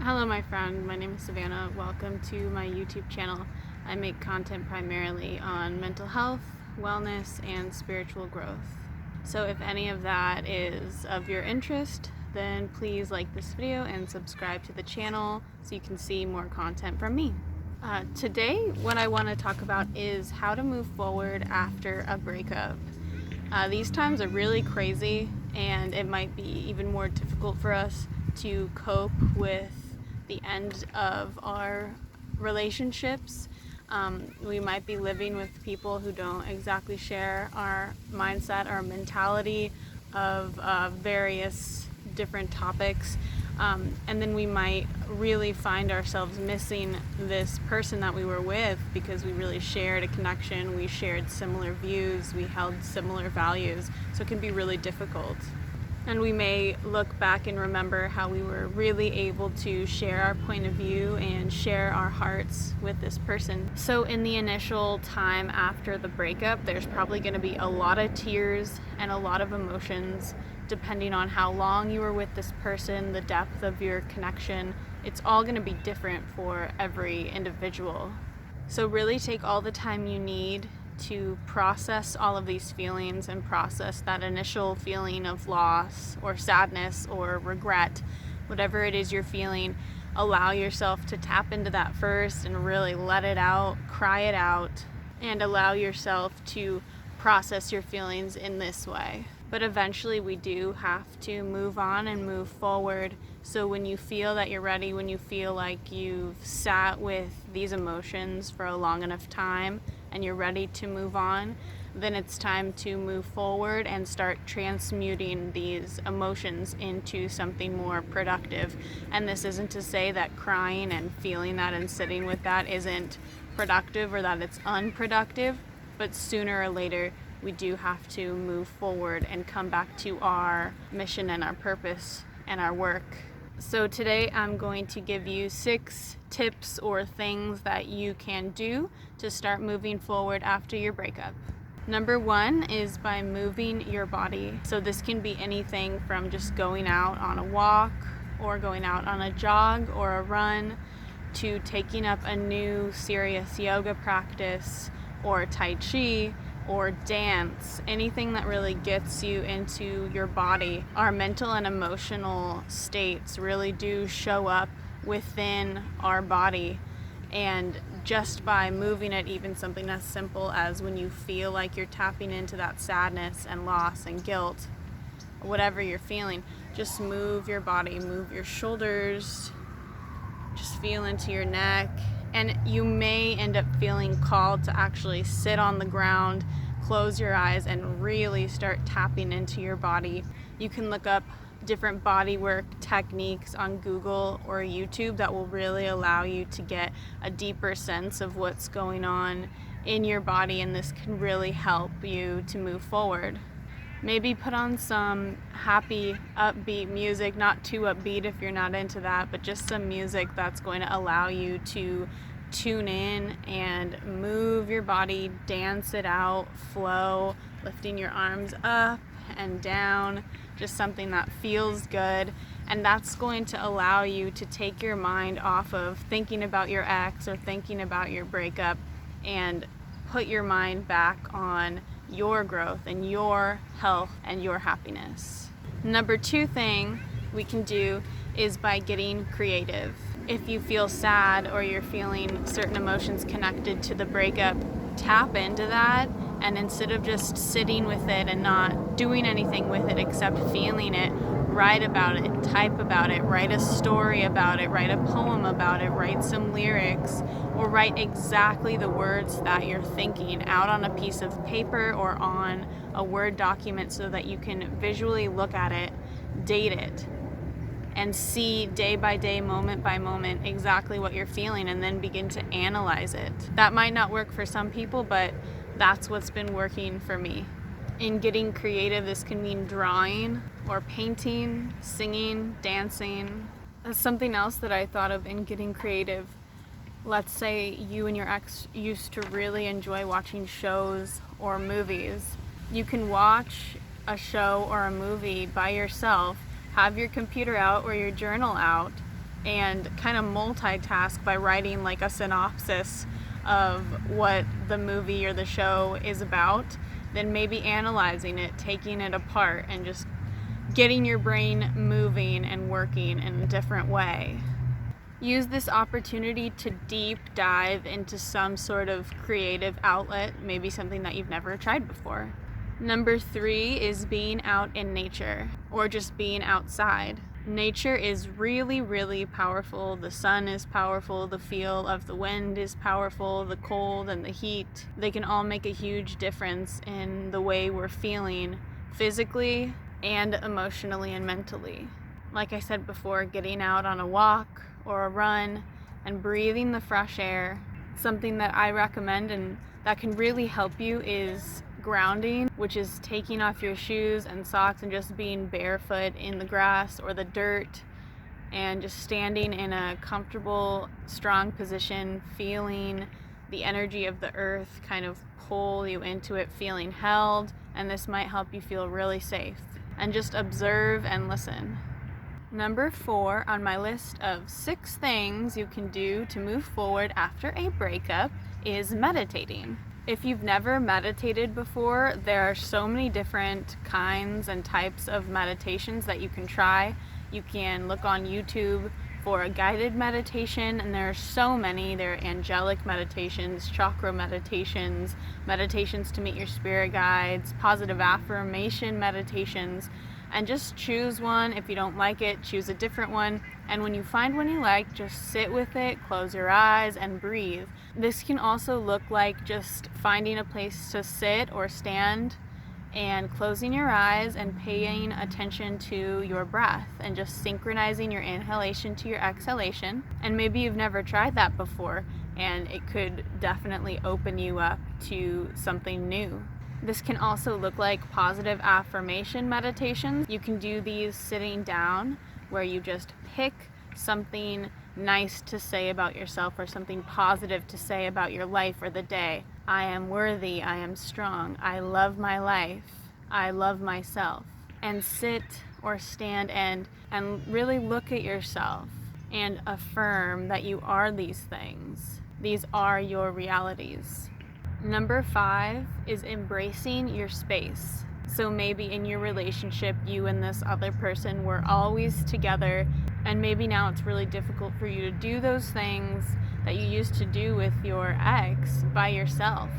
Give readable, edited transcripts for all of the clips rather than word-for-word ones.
Hello my friend, my name is Savannah. Welcome to my YouTube channel. I make content primarily on mental health, wellness, and spiritual growth. So if any of that is of your interest, then please like this video and subscribe to the channel so you can see more content from me. Today, what I want to talk about is how to move forward after a breakup. These times are really crazy, and it might be even more difficult for us to cope with the end of our relationships. We might be living with people who don't exactly share our mindset, our mentality of various different topics. And then we might really find ourselves missing this person that we were with because we really shared a connection, we shared similar views, we held similar values, so it can be really difficult. And we may look back and remember how we were really able to share our point of view and share our hearts with this person. So in the initial time after the breakup, there's probably going to be a lot of tears and a lot of emotions depending on how long you were with this person, the depth of your connection. It's all going to be different for every individual. So really take all the time you need to process all of these feelings and process that initial feeling of loss or sadness or regret, whatever it is you're feeling. Allow yourself to tap into that first and really let it out, cry it out, and allow yourself to process your feelings in this way. But eventually we do have to move on and move forward. So when you feel that you're ready, when you feel like you've sat with these emotions for a long enough time and you're ready to move on, then it's time to move forward and start transmuting these emotions into something more productive. And this isn't to say that crying and feeling that and sitting with that isn't productive or that it's unproductive, but sooner or later we do have to move forward and come back to our mission and our purpose and our work. So today I'm going to give you 6 tips or things that you can do to start moving forward after your breakup. Number 1 is by moving your body. So this can be anything from just going out on a walk or going out on a jog or a run to taking up a new serious yoga practice or Tai Chi or dance, anything that really gets you into your body. Our mental and emotional states really do show up within our body, and just by moving it, even something as simple as when you feel like you're tapping into that sadness and loss and guilt, whatever you're feeling, just move your body, move your shoulders, just feel into your neck. And you may end up feeling called to actually sit on the ground, close your eyes, and really start tapping into your body. You can look up different bodywork techniques on Google or YouTube that will really allow you to get a deeper sense of what's going on in your body, and this can really help you to move forward. Maybe put on some happy, upbeat music, not too upbeat if you're not into that, but just some music that's going to allow you to tune in and move your body, dance it out, flow, lifting your arms up and down, just something that feels good. And that's going to allow you to take your mind off of thinking about your ex or thinking about your breakup and put your mind back on your growth and your health and your happiness. Number 2 thing we can do is by getting creative. If you feel sad or you're feeling certain emotions connected to the breakup, tap into that, and instead of just sitting with it and not doing anything with it except feeling it, write about it, type about it, write a story about it, write a poem about it, write some lyrics, or write exactly the words that you're thinking out on a piece of paper or on a Word document so that you can visually look at it, date it, and see day by day, moment by moment, exactly what you're feeling, and then begin to analyze it. That might not work for some people, but that's what's been working for me. In getting creative, this can mean drawing or painting, singing, dancing. That's something else that I thought of in getting creative. Let's say you and your ex used to really enjoy watching shows or movies. You can watch a show or a movie by yourself, have your computer out or your journal out, and kind of multitask by writing like a synopsis of what the movie or the show is about, then maybe analyzing it, taking it apart, and just getting your brain moving and working in a different way. Use this opportunity to deep dive into some sort of creative outlet, maybe something that you've never tried before. Number 3 is being out in nature, or just being outside. Nature is really, really powerful. The sun is powerful, the feel of the wind is powerful, the cold and the heat. They can all make a huge difference in the way we're feeling physically and emotionally and mentally. Like I said before, getting out on a walk or a run and breathing the fresh air. Something that I recommend and that can really help you is grounding, which is taking off your shoes and socks and just being barefoot in the grass or the dirt and just standing in a comfortable, strong position, feeling the energy of the earth kind of pull you into it, feeling held, and this might help you feel really safe. And just observe and listen. Number 4 on my list of 6 things you can do to move forward after a breakup is meditating. If you've never meditated before, there are so many different kinds and types of meditations that you can try. You can look on YouTube for a guided meditation, and there are so many. There are angelic meditations, chakra meditations, meditations to meet your spirit guides, positive affirmation meditations, and just choose one. If you don't like it, choose a different one. And when you find one you like, just sit with it, close your eyes, and breathe. This can also look like just finding a place to sit or stand and closing your eyes and paying attention to your breath and just synchronizing your inhalation to your exhalation. And maybe you've never tried that before, and it could definitely open you up to something new. This can also look like positive affirmation meditations. You can do these sitting down, where you just pick something nice to say about yourself or something positive to say about your life or the day. I am worthy, I am strong, I love my life, I love myself. And sit or stand and really look at yourself and affirm that you are these things. These are your realities. Number 5 is embracing your space. So maybe in your relationship, you and this other person were always together, and maybe now it's really difficult for you to do those things that you used to do with your ex by yourself.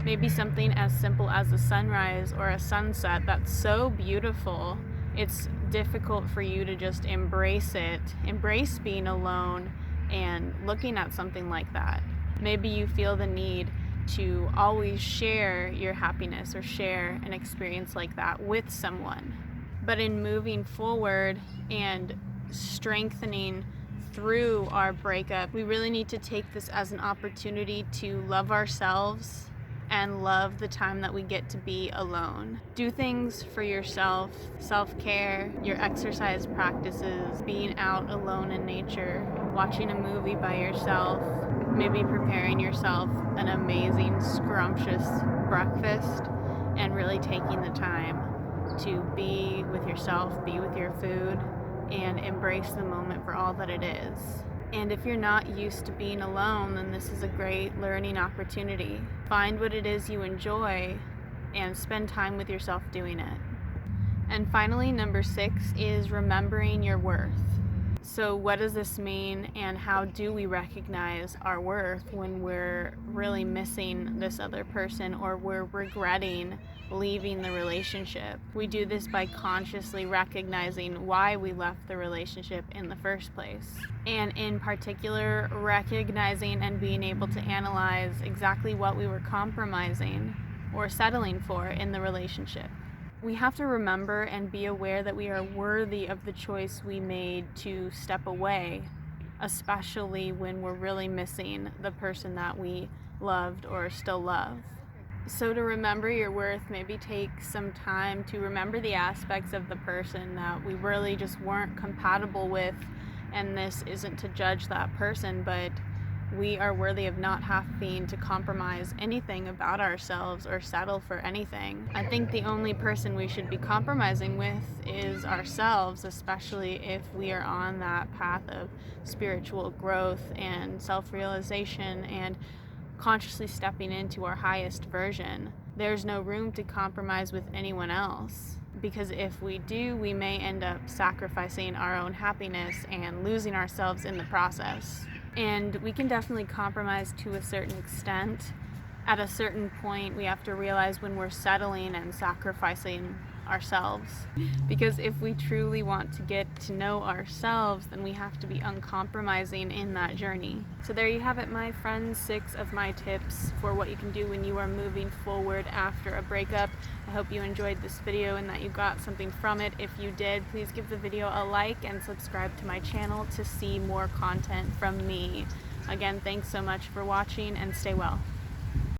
Maybe something as simple as a sunrise or a sunset that's so beautiful, it's difficult for you to just embrace it, embrace being alone and looking at something like that. Maybe you feel the need to always share your happiness or share an experience like that with someone. But in moving forward and strengthening through our breakup, we really need to take this as an opportunity to love ourselves and love the time that we get to be alone. Do things for yourself, self-care, your exercise practices, being out alone in nature, watching a movie by yourself, maybe preparing yourself an amazing, scrumptious breakfast, and really taking the time to be with yourself, be with your food, and embrace the moment for all that it is. And if you're not used to being alone, then this is a great learning opportunity. Find what it is you enjoy and spend time with yourself doing it. And finally, number 6 is remembering your worth. So what does this mean, and how do we recognize our worth when we're really missing this other person or we're regretting leaving the relationship? We do this by consciously recognizing why we left the relationship in the first place. And in particular, recognizing and being able to analyze exactly what we were compromising or settling for in the relationship. We have to remember and be aware that we are worthy of the choice we made to step away, especially when we're really missing the person that we loved or still love. So to remember your worth, maybe take some time to remember the aspects of the person that we really just weren't compatible with. And this isn't to judge that person, but we are worthy of not having to compromise anything about ourselves or settle for anything. I think the only person we should be compromising with is ourselves, especially if we are on that path of spiritual growth and self-realization and consciously stepping into our highest version. There's no room to compromise with anyone else, because if we do, we may end up sacrificing our own happiness and losing ourselves in the process. And we can definitely compromise to a certain extent. At a certain point, we have to realize when we're settling and sacrificing ourselves. Because if we truly want to get to know ourselves, then we have to be uncompromising in that journey. So there you have it, my friends, 6 of my tips for what you can do when you are moving forward after a breakup. I hope you enjoyed this video and that you got something from it. If you did, please give the video a like and subscribe to my channel to see more content from me. Again, thanks so much for watching and stay well.